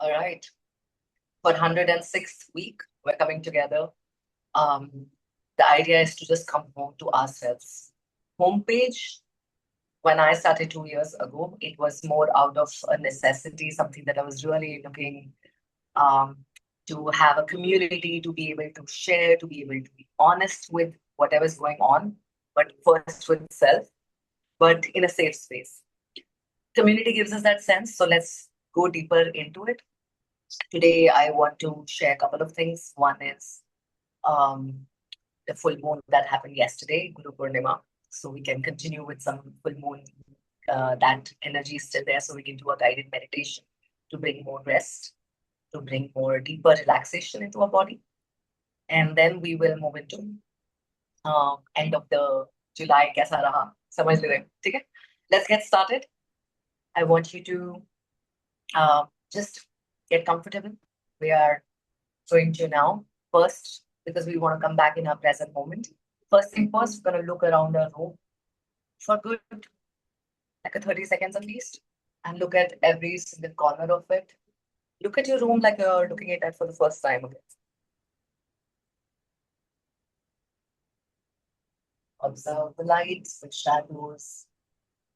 All right. For 106th week, we're coming together. Um, the idea is to just come home to ourselves. Homepage, when I started 2 years ago, it was more out of a necessity, something that I was really looking um, to have a community, to be able to share, to be able to be honest with whatever's going on, but first with self, but in a safe space. Community gives us that sense, so let's go deeper into it. Today, I want to share a couple of things. One is um, the full moon that happened yesterday, Guru Purnima. So we can continue with some full moon. That energy is still there, so we can do a guided meditation to bring more rest, to bring more deeper relaxation into our body. And then we will move into end of the July कैसा रहा समझ ले रहे हैं, ठीक है? Let's get started. I want you to just get comfortable. We are going to now first because we want to come back in our present moment. First thing first, we're going to look around our room for good like a 30 seconds at least and look at every single corner of it. Look at your room like you're looking at it for the first time again. Observe the lights, the shadows,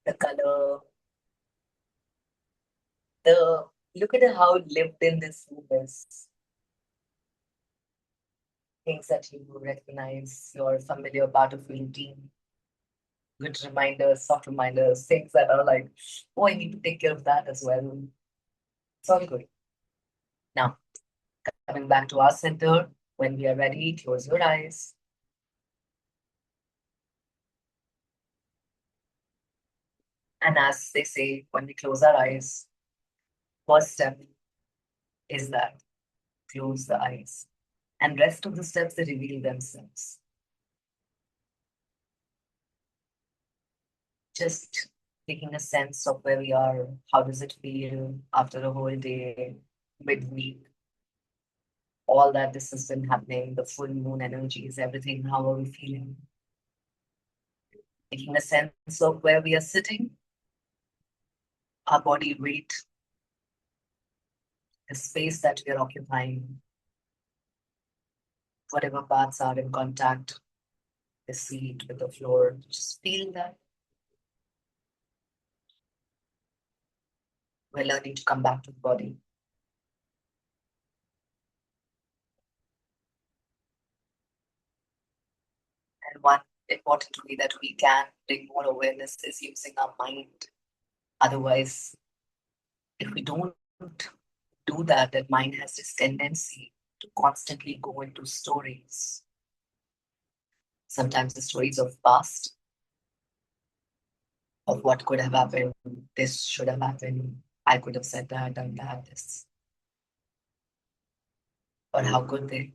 the color, the look at how lived in this room is. Things that you recognize, your familiar part of your routine, good reminders, soft reminders, things that are like, oh, I need to take care of that as well. It's all good. Now, coming back to our center, when we are ready, close your eyes. And as they say, when we close our eyes, first step is that close the eyes. And rest of the steps, they reveal themselves. Just taking a sense of where we are, how does it feel after a whole day, midweek, all that this has been happening, the full moon energies, everything, how are we feeling? Taking a sense of where we are sitting, our body weight, the space that we are occupying, whatever parts are in contact, the seat with the floor, just feel that. We're learning to come back to the body. And one important way that we can bring more awareness is using our mind. Otherwise, if we don't do that, that mind has this tendency to constantly go into stories. Sometimes the stories of past, of what could have happened, this should have happened, I could have said that, done that, this. Or how could they?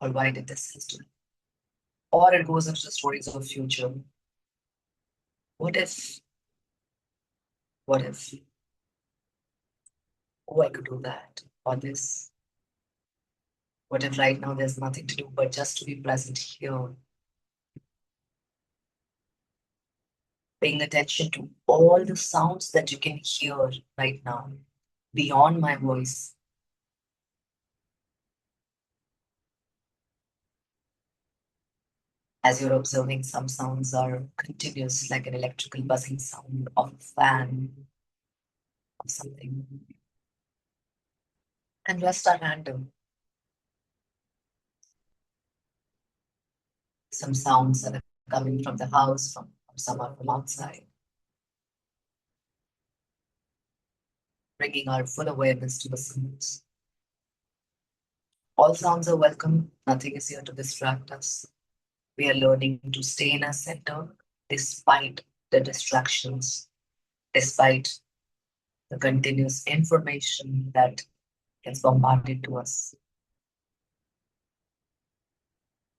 Or why did this happen? Or it goes into the stories of future. What if? What if? Oh, I could do that. Or this. What if right now there's nothing to do but just to be present here? Paying attention to all the sounds that you can hear right now, beyond my voice. As you're observing, some sounds are continuous, like an electrical buzzing sound of a fan, of something. And rest are random. Some sounds that are coming from the house, from some are from outside, bringing our full awareness to the sounds. All sounds are welcome. Nothing is here to distract us. We are learning to stay in our center despite the distractions, despite the continuous information that gets bombarded to us.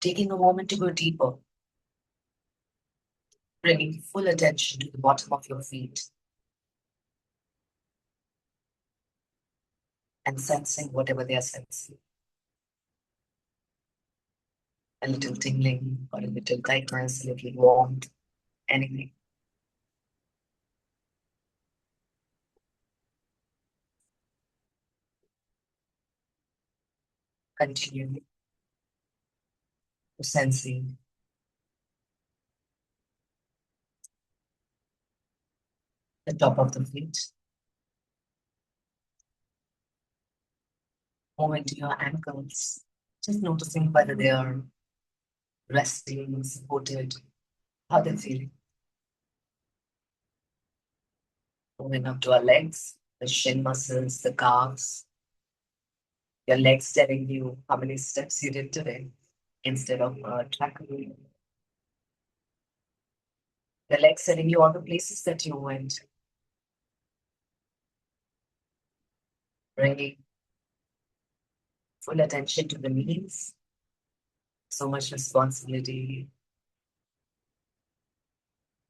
Taking a moment to go deeper, bringing full attention to the bottom of your feet and sensing whatever they are sensing. A little tingling or a little tightness, a little warmth, anything. Continue to sensing the top of the feet. Move into your ankles. Just noticing whether they are resting, supported, how they're feeling. Moving up to our legs, the shin muscles, the calves. Your legs telling you how many steps you did today instead of tracking. The legs telling you all the places that you went. Bringing full attention to the knees. So much responsibility.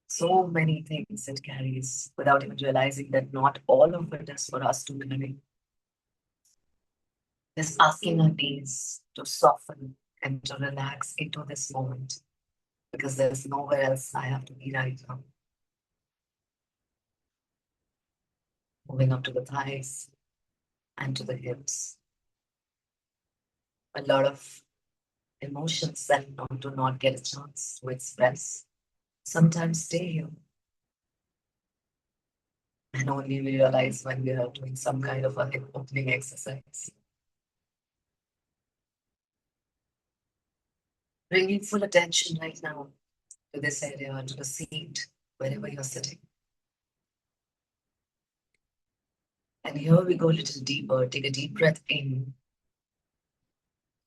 So many things it carries without even realizing that not all of it is for us to carry. Just asking our knees to soften and to relax into this moment because there's nowhere else I have to be right now. Moving up to the thighs and to the hips. A lot of emotions that do not get a chance to express sometimes stay here. And only we realize when we are doing some kind of a hip opening exercise. Bringing full attention right now to this area, to the seat, wherever you're sitting. And here we go a little deeper. Take a deep breath in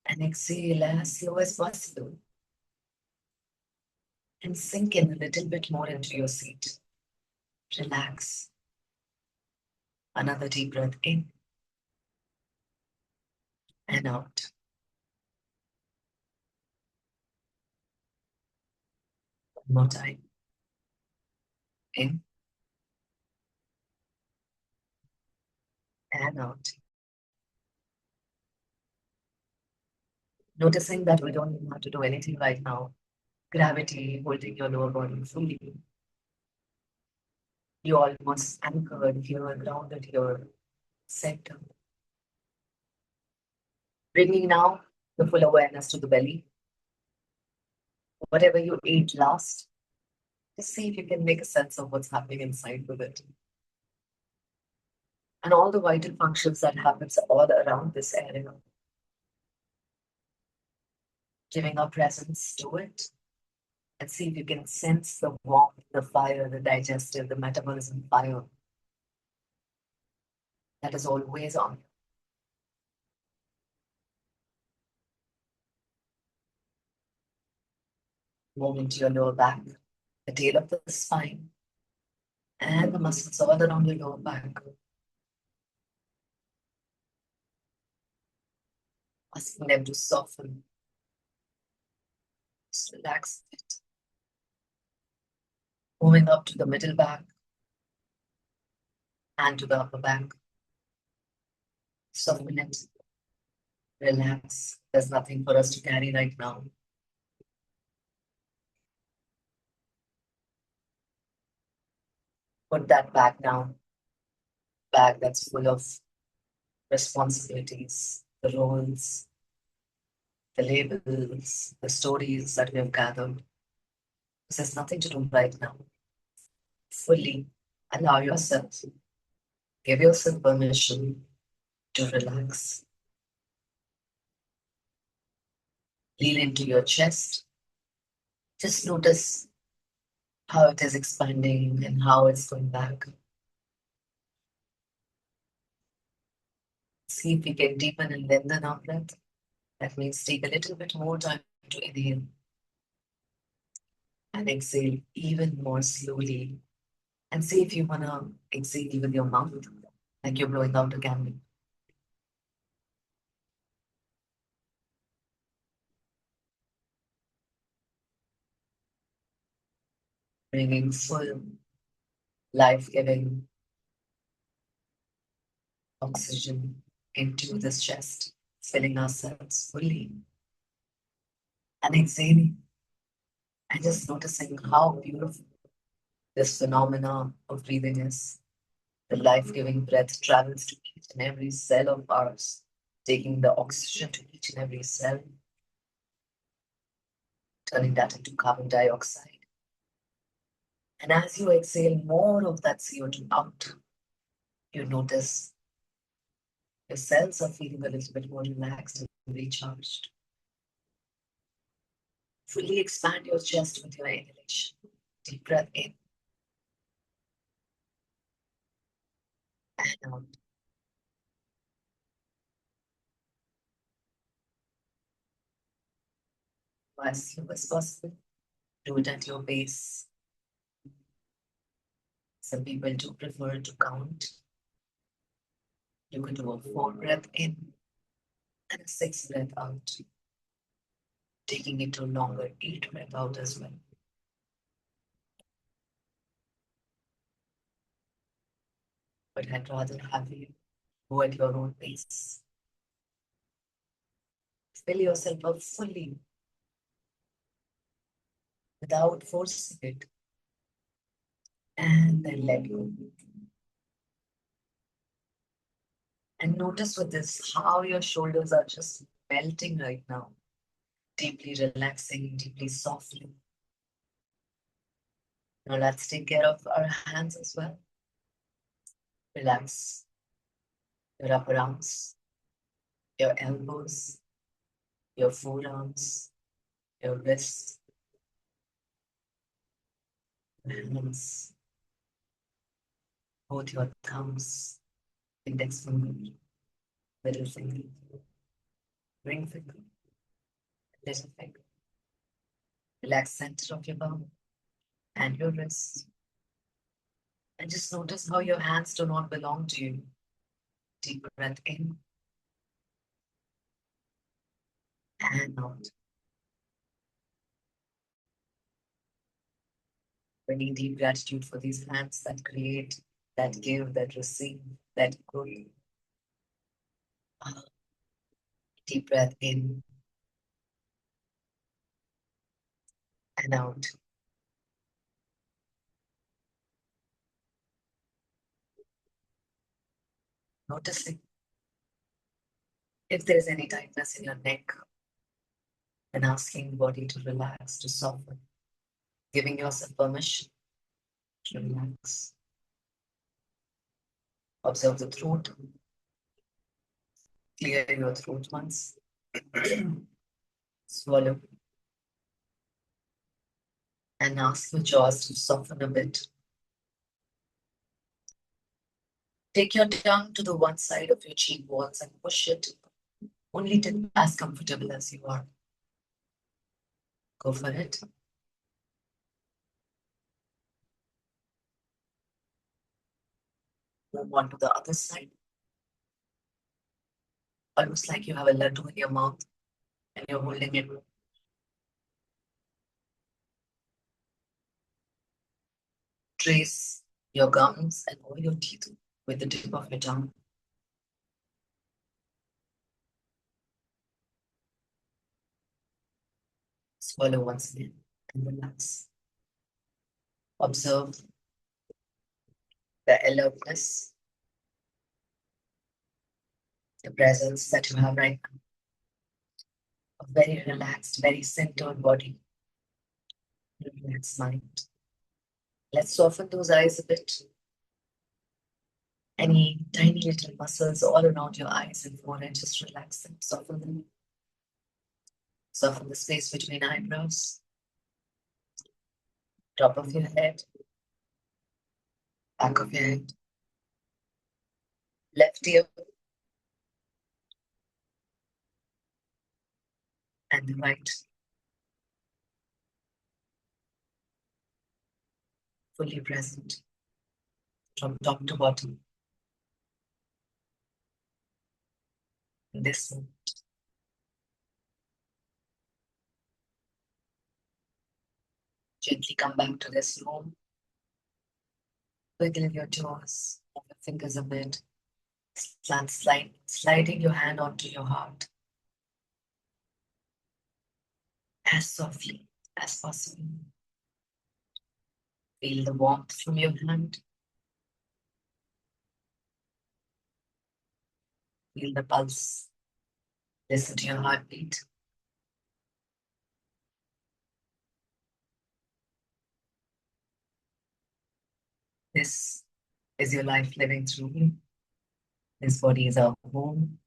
and exhale as slow as possible. And sink in a little bit more into your seat. Relax. Another deep breath in and out. One more time. In and out. Noticing that we don't even have to do anything right now. Gravity holding your lower body fully. You're almost anchored here, grounded here, center. Bringing now the full awareness to the belly. Whatever you ate last, just see if you can make a sense of what's happening inside with it. And all the vital functions that happens all around this area. Giving our presence to it and see if you can sense the warmth, the fire, the digestive, the metabolism fire that is always on. Move into your lower back, the tail of the spine, and the muscles all around your lower back. Asking them to soften. Just relax it. Moving up to the middle back and to the upper back. Soften it. Relax. There's nothing for us to carry right now. Put that bag down. Bag that's full of responsibilities, the roles, the labels, the stories that we have gathered. Because there's nothing to do right now. Fully allow yourself, give yourself permission to relax. Lean into your chest. Just notice how it is expanding and how it's going back. See if we can deepen and lengthen our breath. That means take a little bit more time to inhale and exhale even more slowly. And see if you want to exhale with your mouth, like you're blowing out a candle. Bringing full, life-giving oxygen into this chest, filling ourselves fully. And exhaling and just noticing how beautiful this phenomena of breathing is. The life-giving breath travels to each and every cell of ours. taking the oxygen to each and every cell, turning that into carbon dioxide. And as you exhale more of that CO2 out, you notice your cells are feeling a little bit more relaxed and recharged. Fully expand your chest with your inhalation. Deep breath in and out. As slow as possible. Do it at your pace. Some people do prefer to count. You could do a 4 breath in and a 6 breath out, taking it to longer 8 breath out as well. But I'd rather have you go at your own pace. Fill yourself up fully without forcing it, and then let go. And notice with this how your shoulders are just melting right now, deeply relaxing, deeply softening. Now let's take care of our hands as well. Relax your upper arms, your elbows, your forearms, your wrists, hands, both your thumbs, index finger, middle finger, ring finger, little finger. Relax center of your palm and your wrist. And just notice how your hands do not belong to you. Deep breath in and out. Bringing deep gratitude for these hands that create, that give, that receive, that grow. Deep breath in and out. Noticing if there's any tightness in your neck and asking the body to relax, to soften, giving yourself permission to relax. Observe the throat. Clear your throat once. Swallow. And ask your jaws to soften a bit. Take your tongue to the one side of your cheek walls and push it only to as comfortable as you are. Go for it. Move on to the other side. Almost like you have a laddu in your mouth and you're holding it. Trace your gums and all your teeth with the tip of your tongue. Swallow once again and relax. Observe the alertness, the presence that you have right now. A very relaxed, very centered body, relaxed mind. Let's soften those eyes a bit. Any tiny little muscles all around your eyes and forehead, just relax them, soften them. Soften the space between eyebrows, top of your head, back of your head, left ear, and the right. Fully present from top to bottom. In this moment. Gently come back to this room. Wiggle your toes, move your fingers a bit. Sliding your hand onto your heart. As softly as possible. Feel the warmth from your hand. Feel the pulse Listen to your heartbeat. This is your life living through you. This body is our home.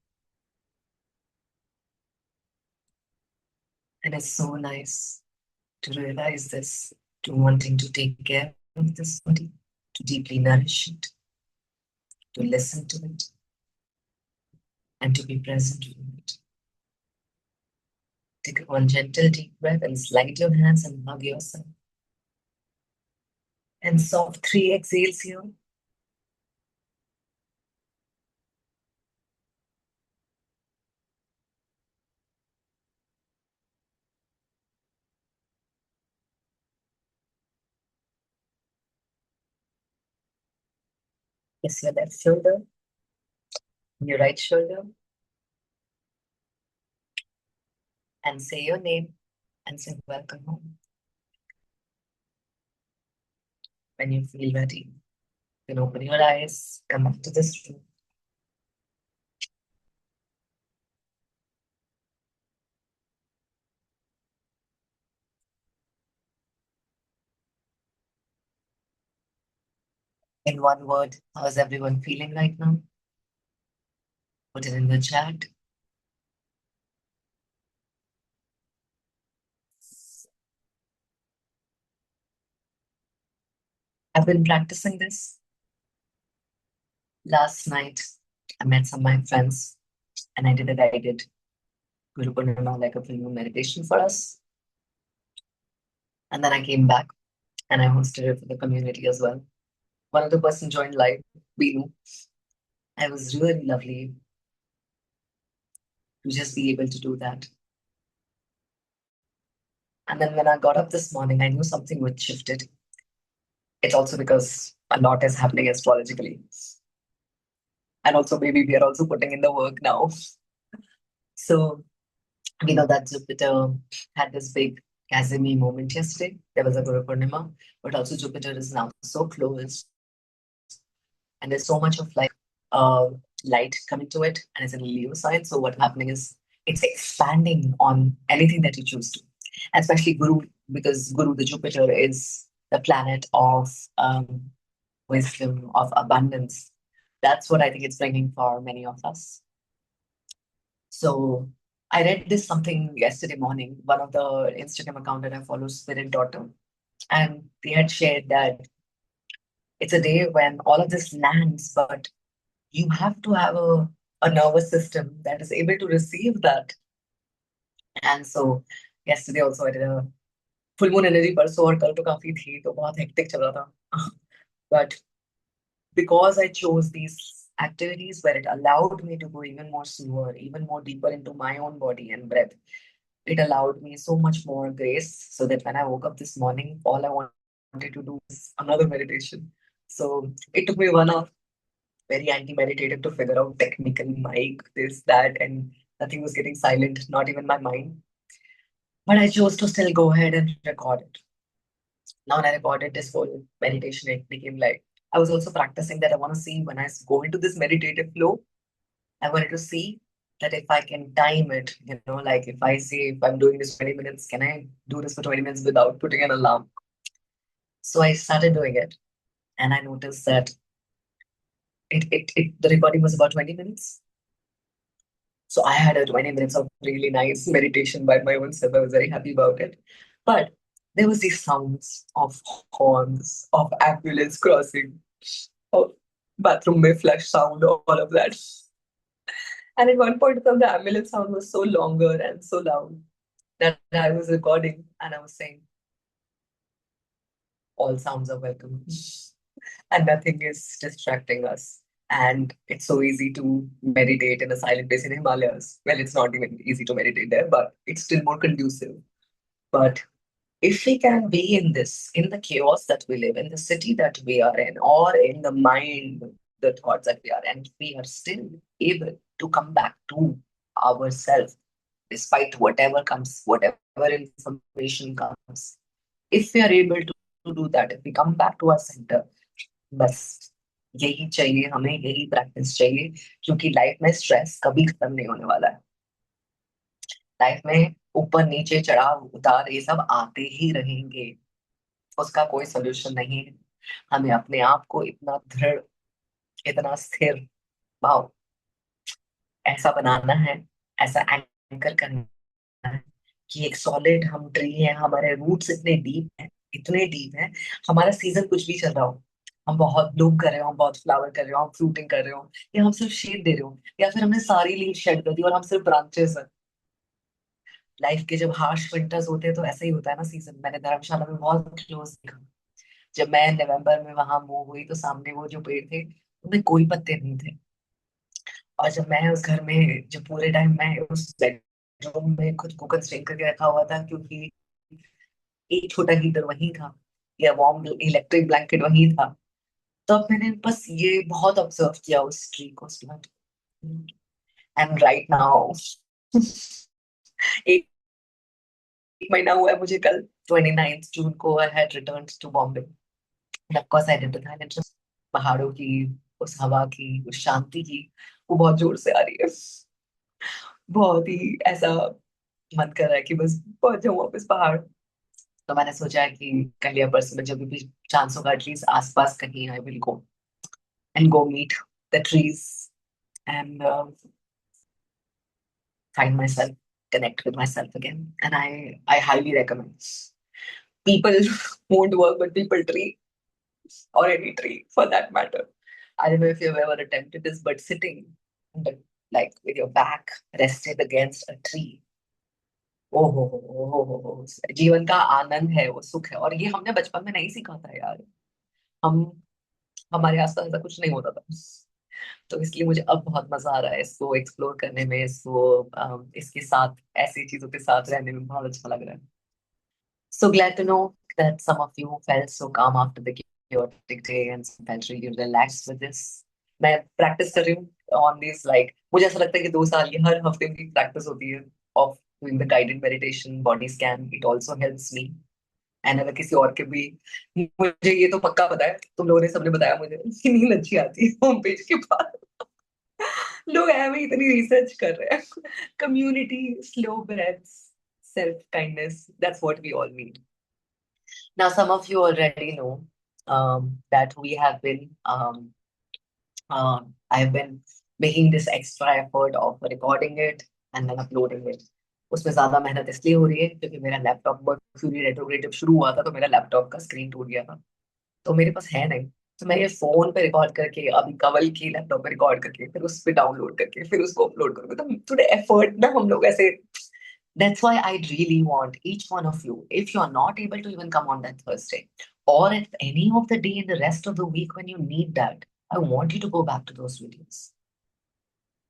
And it's so nice to realize this, to wanting to take care of this body, to deeply nourish it, to listen to it, and to be present with it. Take one gentle deep breath and slide your hands and hug yourself. And soft 3 exhales here. Kiss your left shoulder, your right shoulder, and say your name and say welcome home. When you feel ready, you can open your eyes, come back to this room. In one word, how is everyone feeling right now? Put it in the chat. I've been practicing this. Last night, I met some of my friends and I did a guided Guru Purnima, like a full moon meditation for us. And then I came back and I hosted it for the community as well. One other person joined live, Beenu. It was really lovely to just be able to do that. And then when I got up this morning, I knew something would shifted. It's also because a lot is happening astrologically. And also maybe we are also putting in the work now. So we know that Jupiter had this big Casimir moment yesterday. There was a Guru Purnima, but also Jupiter is now so close. And there's so much of like uh, light coming to it, and it's in Leo sign. So what's happening is it's expanding on anything that you choose to, and especially Guru, because Guru, the Jupiter, is the planet of wisdom, of abundance. That's what I think it's bringing for many of us. So I read this something yesterday morning. One of the Instagram account that I follow, Spirit Daughter, and they had shared that it's a day when all of this lands, but you have to have a nervous system that is able to receive that. And so yesterday also I did a full moon energy परसों और कल तो काफी थी तो बहुत hectic चल रहा था. But because I chose these activities where it allowed me to go even more slower, even more deeper into my own body and breath, it allowed me so much more grace so that when I woke up this morning, all I wanted to do was another meditation. So it took me 1 hour, very anti-meditative, to figure out technical mic, this, that, and nothing was getting silent, not even my mind. But I chose to still go ahead and record it. Now when I recorded this whole meditation, it became like I was also practicing that I want to see when I go into this meditative flow, I wanted to see that if I can time it, like if I say if I'm doing this 20 minutes, can I do this for 20 minutes without putting an alarm? So I started doing it and I noticed that the recording was about 20 minutes. So I had a 20 minutes of really nice meditation by my own self. I was very happy about it. But there was these sounds of horns, of ambulance crossing, of bathroom may flush sound, all of that. And at one point, the ambulance sound was so longer and so loud that I was recording and I was saying, all sounds are welcome and nothing is distracting us. And it's so easy to meditate in a silent place in Himalayas. Well, it's not even easy to meditate there, but it's still more conducive. But if we can be in this, in the chaos that we live, in the city that we are in, or in the mind, the thoughts that we are, and we are still able to come back to ourselves, despite whatever comes, whatever information comes, if we are able to do that, if we come back to our center, बस यही चाहिए हमें, यही practice चाहिए, क्योंकि life में stress कभी खत्म नहीं होने वाला है. लाइफ में ऊपर नीचे चढ़ाव उतार ये सब आते ही रहेंगे, उसका कोई सोल्यूशन नहीं है। हमें अपने आप को इतना दृढ़, इतना स्थिर भाव ऐसा बनाना है, ऐसा एंकर करना है कि एक सॉलिड हम ट्री है, हमारे रूट्स इतने डीप है, इतने डीप है। हमारा सीजन कुछ भी चल रहा हो, हम बहुत ब्लूम कर रहे हो, हम बहुत फ्लावर कर रहे हो, हम फ्रूटिंग कर रहे हो, या हम सिर्फ शेड दे रहे हो, या फिर हमने सारी लीव शेड कर दी और हम सिर्फ ब्रांचेस है। लाइफ के जब हार्श विंटर्स होते हैं तो ऐसा ही होता है ना सीजन। मैंने धर्मशाला में बहुत क्लोज देखा। जब मैं नवंबर में वहां मूव हुई तो सामने वो जो पेड़ थे उनमें कोई पत्ते नहीं थे। और जब मैं उस घर में, जब पूरे टाइम मैं उस बेडरूम में खुद को कंस्ट्रेन करके रखा हुआ था, क्योंकि एक छोटा हीटर वहीं था, या वार्म इलेक्ट्रिक ब्लैंकेट वहीं था, तब मैंने बस ये बहुत ऑब्जर्व किया उस ट्री को, उस प्लांट। एंड राइट नाउ एक एक महीना हुआ है मुझे, कल 29 जून को I had return to Bombay. And of course I did the Thailand trip. पहाड़ों की उस हवा की उस शांति की, वो बहुत जोर से आ रही है। बहुत ही ऐसा मन कर रहा है कि बस पहुंच जाऊं वापस पहाड़। तो मैंने सोचा है कि कल या परसों में जब भी चांस होगा, एटलीस्ट आसपास कहीं I will go and go meet the trees and find myself, connect with myself again. And I highly recommend. People won't work, but people tree, or any tree for that matter. I don't know if you've ever attempted this, but sitting, but like with your back rested against a tree. ओ जीवन का आनंद है, वो सुख है। और ये हमने बचपन में नहीं सीखा था यार। हम हमारे आसपास ऐसा कुछ नहीं होता था। तो इसलिए मुझे अब बहुत मजा आ रहा है इसको एक्सप्लोर करने में, इसको इसके साथ ऐसी चीजों के साथ रहने में बहुत अच्छा लग रहा है। So glad to know that some of you felt so calm after the chaotic day and felt really relaxed with this. मैं प्रैक्टिस कर रही हूँ ऑन दिस, लाइक मुझे ऐसा लगता है कि 2 साल की हर हफ्ते की प्रैक्टिस होती है of doing the guided meditation body scan. It also helps me. And अगर किसी और के भी, मुझे ये तो पक्का पता है, तुम लोगों ने सबने बताया मुझे कि नींद अच्छी आती है होम पेज के बाद। लोग ऐਵੇਂ इतनी रिसर्च कर रहे हैं। Community, slow breaths, self kindness, that's what we all need. Now, some of you already know that we have been, I've been making this extra effort of recording it and then uploading it. उसमें ज्यादा मेहनत इसलिए हो रही है क्योंकि मेरा laptop mercury retrograde जब शुरू हुआ था तो मेरा लैपटॉप का स्क्रीन टूट गया था। तो मेरे पास है नहीं। तो मैं ये फोन पे रिकॉर्ड करके, अभी कवल की लैपटॉप पे रिकॉर्ड करके, फिर उस पे डाउनलोड करके, फिर उसको अपलोड करूंगा। तो थोड़े एफर्ट ना हम लोग ऐसे। That's why I really want each one of you, if you are not able to even come on that Thursday, or at any of the day in the rest of the week when you need that, I want you to go back to those videos.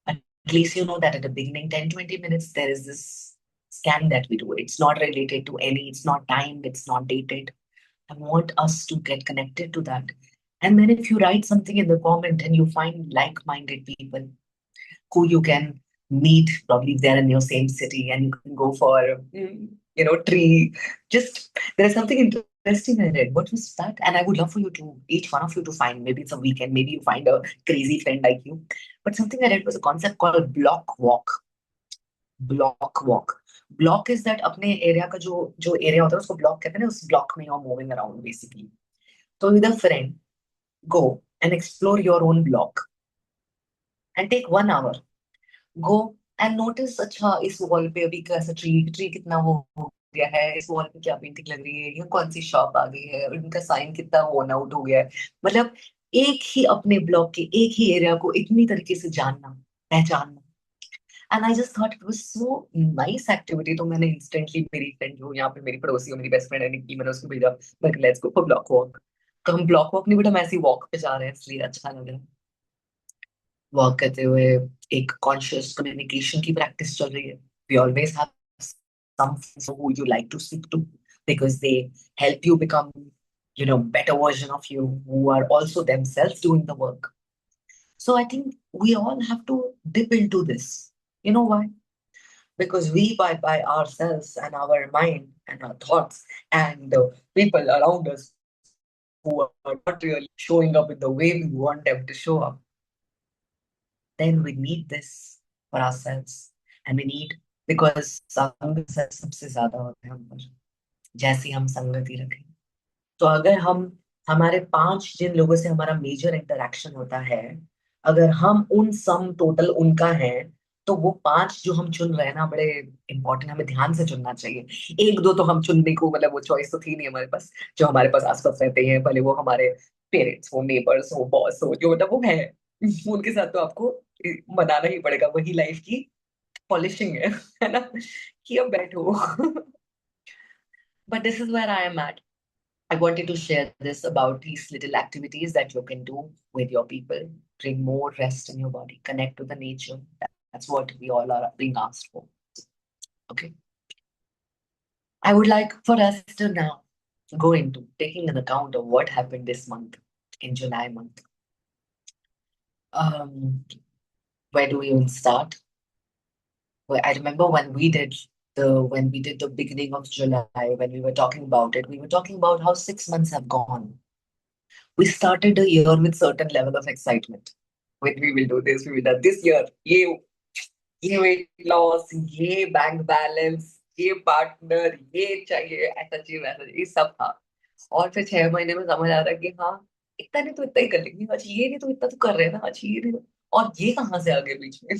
At least you know that at the beginning, 10, 20 minutes, there is this scan that we do. It's not related to any, it's not timed, it's not dated. I want us to get connected to that. And then if you write something in the comment and you find like-minded people who you can meet, probably if they're in your same city, and you can go for, tree. Just there's something interesting I read. What was that? And I would love for you to, each one of you to find, maybe it's a weekend, maybe you find a crazy friend like you. But something I read was a concept called block walk. Block walk. Block is that अपने area का जो जो area होता है उसको block कहते हैं ना, उस ब्लॉक में you're moving around basically. So with a friend, go and explore your own block and take 1 hour. Go and notice, अच्छा इस वॉल पे अभी कैसा ट्री ट्री कितना वो हो गया है, इस वॉल पे क्या पेंटिंग लग रही है, ये कौन सी शॉप आ गई है, और इनका साइन कितना वर्न आउट हो गया है। मतलब एक ही अपने ब्लॉक के एक ही एरिया को इतनी तरीके से जानना, पहचानना। And I just thought it was so nice activity. तो मैंने इंस्टेंटली, मेरी फ्रेंड जो यहाँ पे मेरी पड़ोसी हो, मेरी बेस्ट फ्रेंड है निकी, मैंने उसको भेजा, मैं let's go for block walk. तो हम ब्लॉक वॉक नहीं बेटा, हम ऐसी वॉक पे जा रहे हैं, इसलिए अच्छा लग रहा है। वॉक करते हुए एक कॉन्शियस कम्युनिकेशन की प्रैक्टिस चल रही है। We always have some friends who you like to speak to because they help you become, better version of you, who are also themselves doing the work. So I think we all have to dip into this. You know why? Because we, by ourselves and our mind and our thoughts and the people around us who are not really showing up in the way we want them to show up, then we need this for ourselves. And we need because संग सबसे ज्यादा होता है हम पर, जैसी हम संगति रखें। तो अगर हम, हमारे 5 जिन लोगों से हमारा मेजर इंटरेक्शन होता है, अगर हम उन सम टोटल उनका है, तो वो 5 जो हम चुन रहे हैं ना, बड़े इंपॉर्टेंट, हमें ध्यान से चुनना चाहिए। एक दो तो हम चुनने को, मतलब वो चॉइस तो थी नहीं हमारे पास, जो हमारे पास आसपास रहते हैं, भले वो हमारे पेरेंट्स हो, नेबर्स हो, बॉस हो, जो मतलब वो है, उनके साथ तो आपको मनाना ही पड़ेगा, वही लाइफ की पॉलिशिंग है ना, कि अब बैठो। But this is where I am at. I wanted to share this about these little activities that you can do with your people. Bring more rest in your body, connect to the nature. That's what we all are being asked for. Okay. I would like for us to now go into taking an account of what happened this month, in July month. Um, where do we even start? Well, I remember when we did the beginning of July, when we were talking about it, we were talking about how 6 months have gone. We started a year with certain level of excitement. When we will do this, we will do this year. ये weight loss, ये bank balance, ये partner, ये चाहिए, ऐसा चाहिए, वैसा चाहिए, ये सब था। और फिर 6 महीने में समझ आ रहा कि हाँ, इतना नहीं तो इतना ही कर लेंगे, अच्छा ये नहीं तो इतना तो कर रहे हैं ना, अच्छा ये नहीं तो, और ये कहाँ से आ गए बीच में,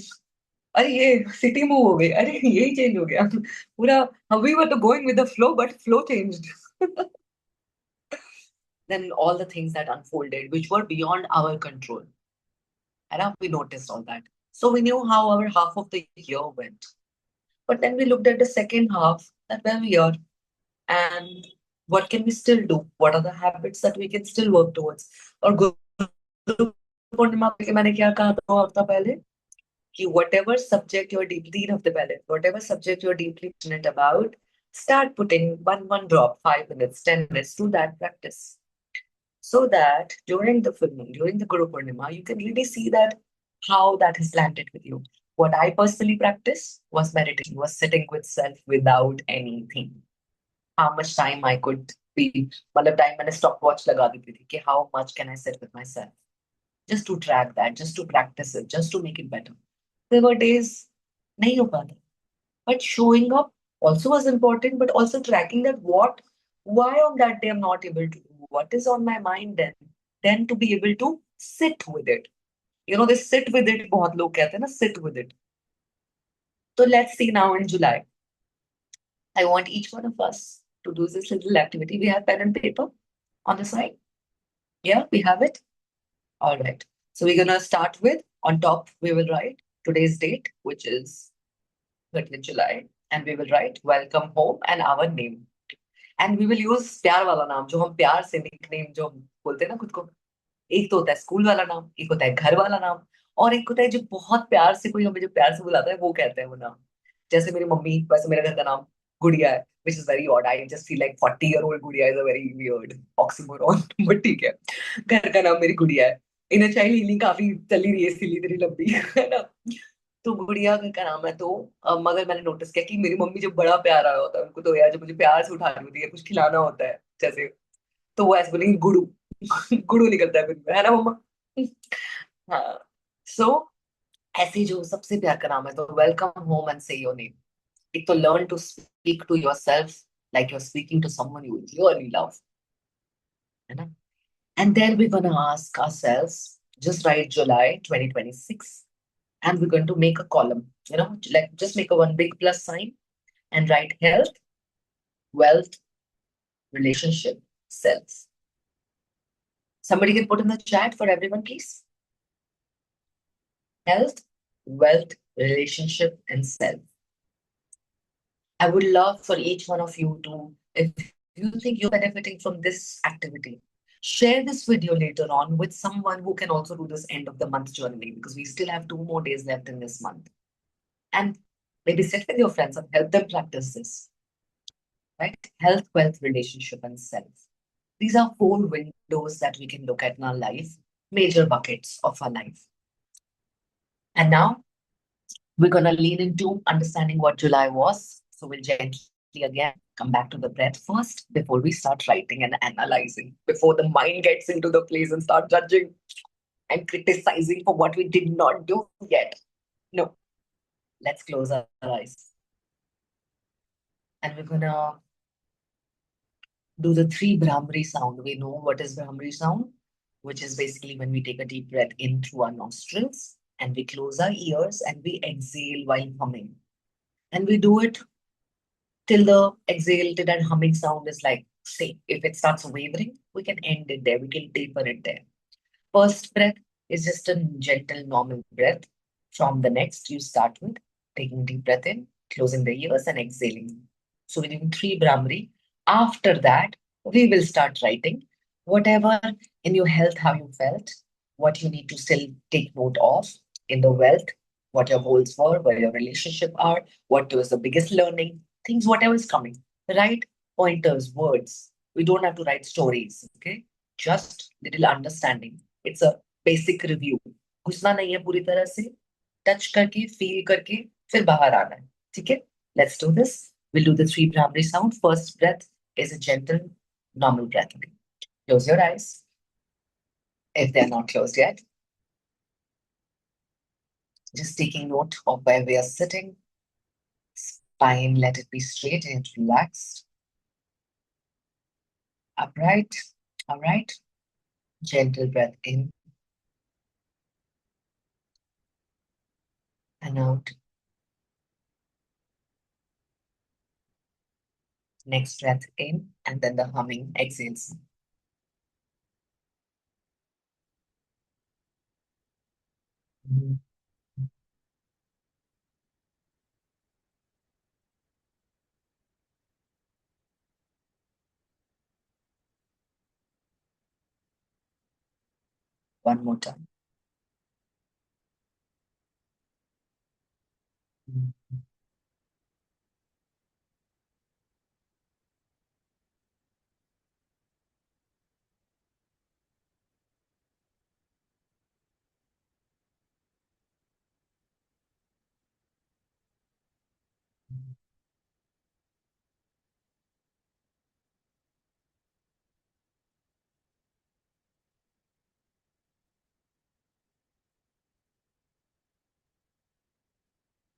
अरे ये सिटी मूव हो गई, अरे यही चेंज हो गया पूरा। वी वर तो going with the flow, but flow changed. Then all the things that unfolded, which were beyond our control. And we noticed all that. So we knew how our half of the year went. But then we looked at the second half, that where we are, and what can we still do? What are the habits that we can still work towards? और गुरु पूर्णिमा पे मैंने क्या कहा 2 हफ्ता पहले, कि whatever subject you're deeply, 3 हफ्ते पहले, whatever subject you're deeply passionate about, start putting one drop, 5 minutes, 10 minutes to that practice. So that during the filming, during the Guru Purnima, you can really see that how that has landed with you. What I personally practiced was meditation, was sitting with self without anything. How much time I could be, मतलब time मैंने stopwatch लगा देती थी कि how much can I sit with myself, just to track that, just to practice it, just to make it better. There were days नहीं हो पाता, but showing up also was important, but also tracking that why on that day I'm not able to do, what is on my mind then to be able to sit with it. You know, this sit with it, बहुत लोग कहते हैं ना, sit with it. So let's see now in July. I want each one of us to do this little activity. We have pen and paper on the side. Yeah, we have it. All right. So we're gonna start with, on top, we will write today's date, which is 30th July, and we will write welcome home and our name. And we will use प्यार वाला नाम, जो हम प्यार से nickname जो हम बोलते हैं ना खुद को। एक तो होता है स्कूल वाला नाम, एक होता है घर वाला नाम, और एक होता है जो बहुत प्यार से कोई हमें जो प्यार से बुलाता है वो कहते हैं वो नाम। जैसे मेरी मम्मी, वैसे मेरे घर का नाम गुड़िया है, which is very odd, I just feel like 40-year-old गुड़िया is a very weird oxymoron, but ठीक है, घर का नाम मेरी गुड़िया है। इन्हें चाइल्ड हीलिंग काफी चली रही है, इसीलिए इतनी लंबी है ना। तो गुड़िया घर का नाम है, तो मगर मैंने नोटिस किया कि मेरी मम्मी जब बड़ा प्यार आया होता है उनको, तो यार जब मुझे प्यार से उठानी होती है, कुछ खिलाना होता है जैसे, तो वो ऐसे बोलेंगे गुड़ू। गुड़ू निकलता है फिर है ना मम्मा। हाँ। सो ऐसे ही जो सबसे प्यार का नाम है, तो welcome home and say your name. एक तो learn to speak to yourself like you are speaking to someone you really love, है ना। And then we gonna ask ourselves, just write July 2026, and we're going to make a column, you know, like just make a one big plus sign and write health, wealth, relationship, self. Somebody can put in the chat for everyone, please. Health, wealth, relationship, and self. I would love for each one of you to, if you think you're benefiting from this activity, share this video later on with someone who can also do this end of the month journaling, because we still have 2 more days left in this month. And maybe sit with your friends and help them practice this. Right? Health, wealth, relationship, and self. These are 4 windows that we can look at in our life, major buckets of our life. And now we're going to lean into understanding what July was. So we'll gently again come back to the breath first before we start writing and analyzing, before the mind gets into the place and start judging and criticizing for what we did not do yet. No, let's close our eyes. And we're gonna do the three Brahmari sound. We know what is Brahmari sound, which is basically when we take a deep breath in through our nostrils and we close our ears and we exhale while humming. And we do it till the exhale, till that humming sound is like, say, if it starts wavering, we can end it there, we can taper it there. First breath is just a gentle, normal breath. From the next, you start with taking deep breath in, closing the ears, and exhaling. So we're doing three Brahmari. After that, we will start writing whatever in your health, how you felt, what you need to still take note of in the wealth, what your goals were, where your relationship are, what was the biggest learning, things, whatever is coming. Write pointers, words. We don't have to write stories, okay? Just little understanding. It's a basic review. घुसना नहीं है पूरी तरह से touch करके feel करके फिर बाहर आना है ठीक है let's do this. We'll do the three primary sound. First breath is a gentle normal breath. Okay? Close your eyes if they're not closed yet. Just taking note of where we are sitting. Spine, let it be straight and relaxed. Upright. All right. Gentle breath in and out. Next breath in and then the humming exhales. Mhm. One more time. Mhm.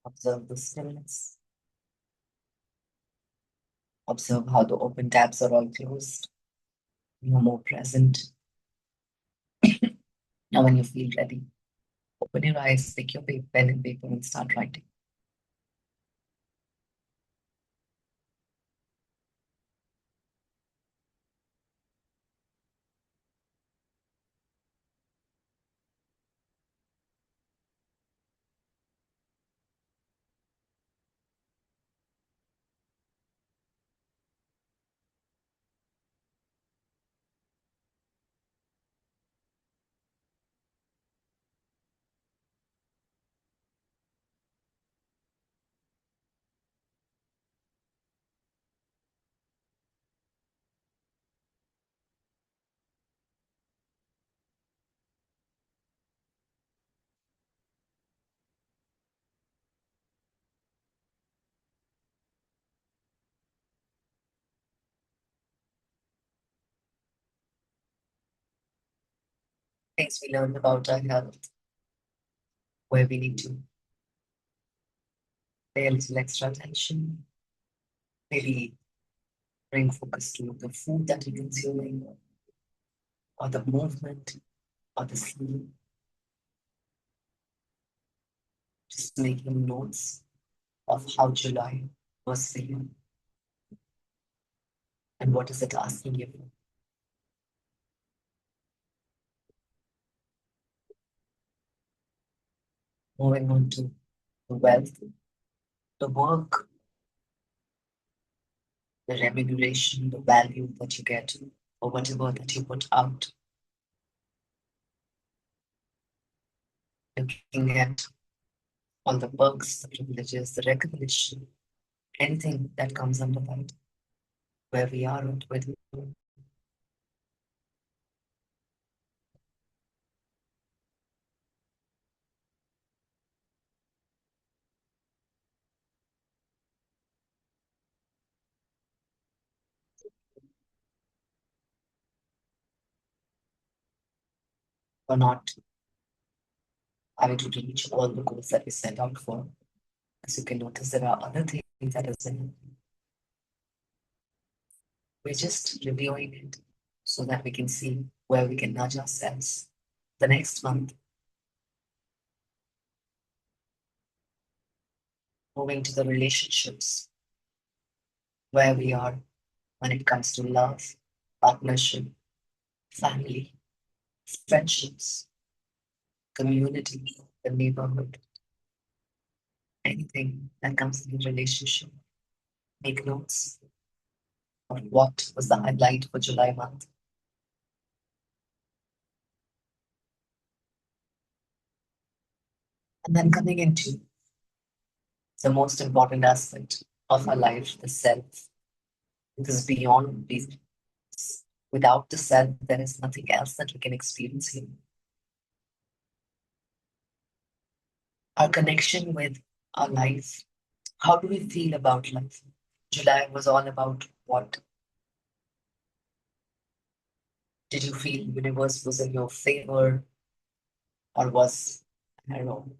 Observe the stillness. Observe how the open tabs are all closed. You're more present. Now, when you feel ready, open your eyes, pick your pen and paper, and start writing. Things we learned about our health, where we need to pay a little extra attention, maybe bring focus to the food that you're consuming, or the movement, or the sleep. Just making notes of how July was for you and what is it asking you for. Moving on to the wealth, the work, the remuneration, the value that you get, or whatever that you put out. Looking at all the perks, the privileges, the recognition, anything that comes under that, where we are and where we are not having to reach all the goals that we set out for. As you can notice, there are other things that are in. We're just reviewing it so that we can see where we can nudge ourselves the next month. Moving to the relationships, where we are when it comes to love, partnership, family, friendships, community, the neighborhood, anything that comes in a relationship. Make notes of what was the highlight for July month. And then coming into the most important aspect of our life, the self. Because beyond these, without the self, there is nothing else that we can experience here. Our connection with our life. How do we feel about life? July was all about what? Did you feel universe was in your favor, or was, I don't know,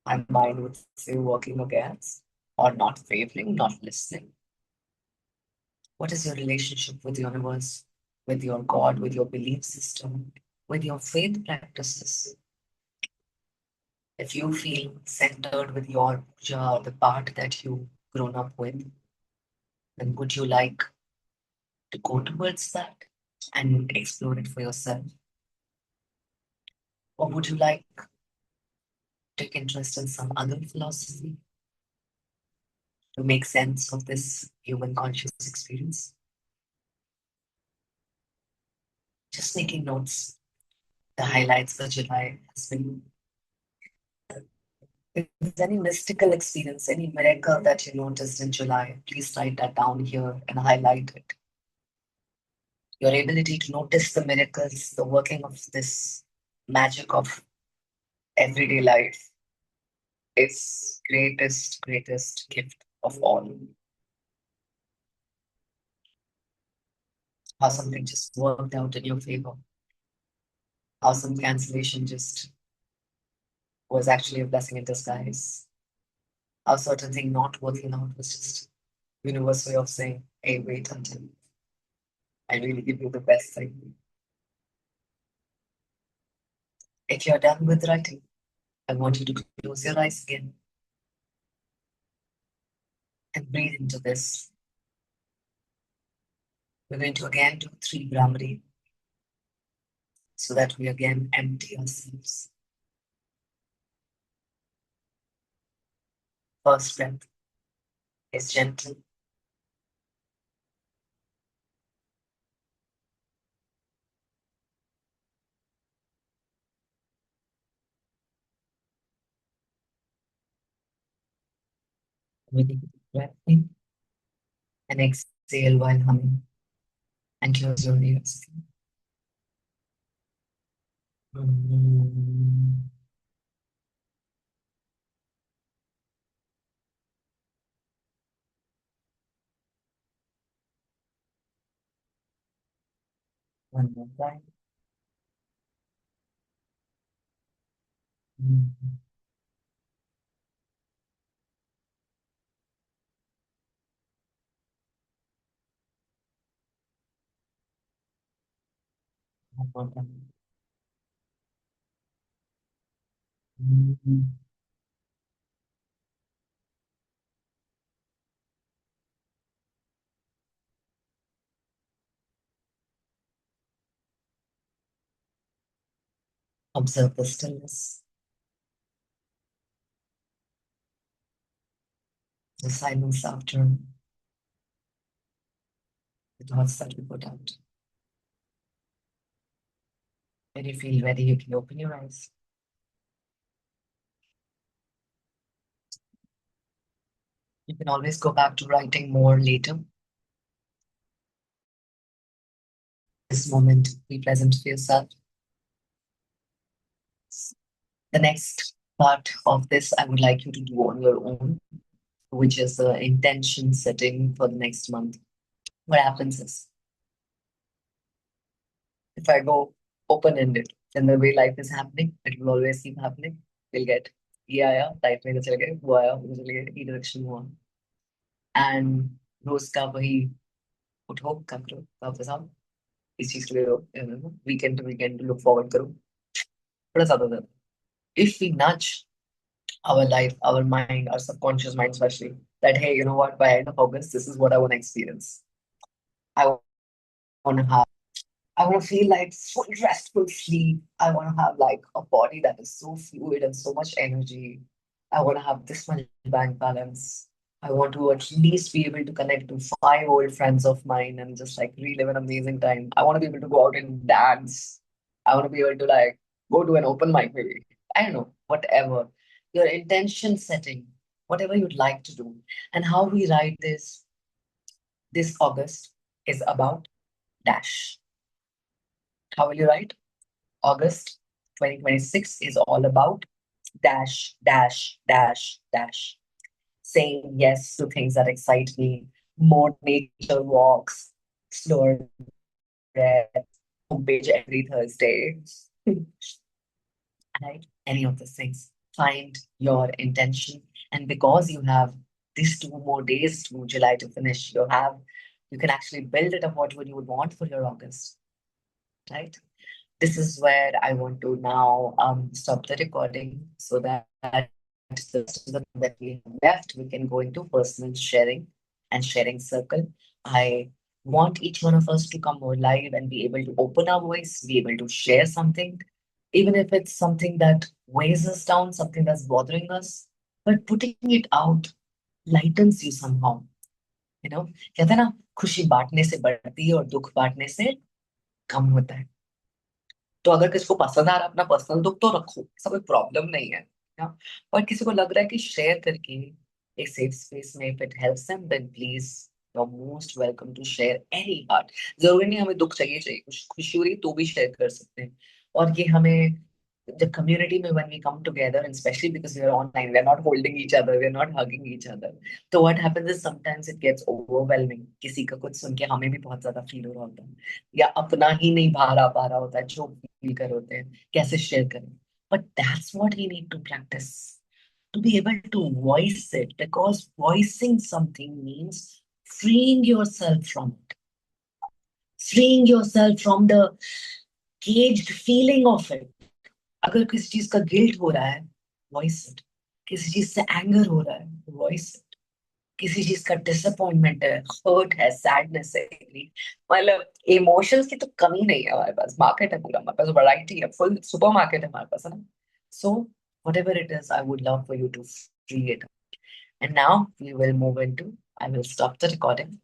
my mind would say working against, or not favoring, not listening? What is your relationship with the universe, with your God, with your belief system, with your faith practices? If you feel centered with your puja, the part that you've grown up with, then would you like to go towards that and explore it for yourself? Or would you like to take interest in some other philosophy to make sense of this human conscious experience? Just making notes. The highlights for July has been, if there's any mystical experience, any miracle that you noticed in July, please write that down here and highlight it. Your ability to notice the miracles, the working of this magic of everyday life is greatest gift of all. How something just worked out in your favor. How some cancellation just was actually a blessing in disguise. How certain thing not working out was just universe way of saying, hey, wait until I really give you the best thing. If you're done with writing, I want you to close your eyes again and breathe into this. We're going to again do 3 Brahmari so that we again empty ourselves. First breath is gentle. Breathing breath in and exhale while humming and close your ears. Mm. One more time. Mm. One more time. Mm. Observe the stillness, the silence after the thoughts that we put out. When you feel ready, you can open your eyes. You can always go back to writing more later. This moment, be pleasant for yourself. The next part of this, I would like you to do on your own, which is the intention setting for the next month. What happens is, if I go open-ended, then the way life is happening, it will always keep happening. We'll get, ये आया, life में चले गए, वो आया, वो चले गए, ई डायरेक्शन हुआ. And रोज का वही उठो, काम करो, वापस आओ, इस चीज के लिए रहो, weekend to weekend look forward करो, थोड़ा ज्यादा ज्यादा. If we nudge our life, our mind, our subconscious mind, especially, that hey, you know what, by end of August, this is what I want to experience. I want to have, I want to feel like full restful sleep. I want to have like a body that is so fluid and so much energy. I want to have this much bank balance. I want to at least be able to connect to 5 old friends of mine and just like relive an amazing time. I want to be able to go out and dance. I want to be able to like go to an open mic maybe. I don't know, whatever. Your intention setting, whatever you'd like to do. And how we write this August is about dash. How will you write? August 2026 is all about dash, dash, dash, dash. Saying yes to things that excite me, more nature walks, slower breath, homepage every Thursday, right? Any of those things. Find your intention. And because you have these 2 more days to July to finish, you can actually build it up what would you would want for your August, right? This is where I want to now stop the recording so that the rest of the time that we have left, we can go into personal sharing and sharing circle. I want each one of us to come more live and be able to open our voice, be able to share something, even if it's something that weighs us down, something that's bothering us, but putting it out lightens you somehow. कहते हैं ना, खुशी बांटने से बढ़ती है और दुख बांटने से कम होता है. तो अगर किसी को पसंद आ रहा है अपना पर्सनल दुख तो रखो, ऐसा कोई प्रॉब्लम नहीं है. और किसी को लग रहा है कि शेयर करके एक सेफ स्पेस में if it helps them then please you are most welcome to share any part. जरूरी नहीं हमें दुख चाहिए चाहिए, कुछ खुशी हो रही है तो भी शेयर कर सकते हैं. और ये हमें the community में when we come together and especially because we are online, we are not holding each other, we are not hugging each other. So what happens is sometimes it gets overwhelming. किसी का कुछ सुन के हमें भी बहुत ज्यादा feel हो रहा होता है या अपना ही नहीं बाहर आ पा रहा होता है जो फील कर होते हैं, कैसे शेयर करें. But that's what we need to practice, to be able to voice it, because voicing something means freeing yourself from it, freeing yourself from the caged feeling of it. अगर किसी चीज का guilt हो रहा है, voice it. किसी चीज से एंगर हो रहा है, वॉइस इट. किसी चीज का डिसअपॉइंटमेंट है, हर्ट है, सैडनेस है, मतलब इमोशंस की तो कमी नहीं है हमारे पास. मार्केट है पूरा, हमारे पास वैरायटी है, फुल सुपर मार्केट है हमारे पास, है ना. सो whatever it is, I would love for you to free it. And now we will move into, I will stop the recording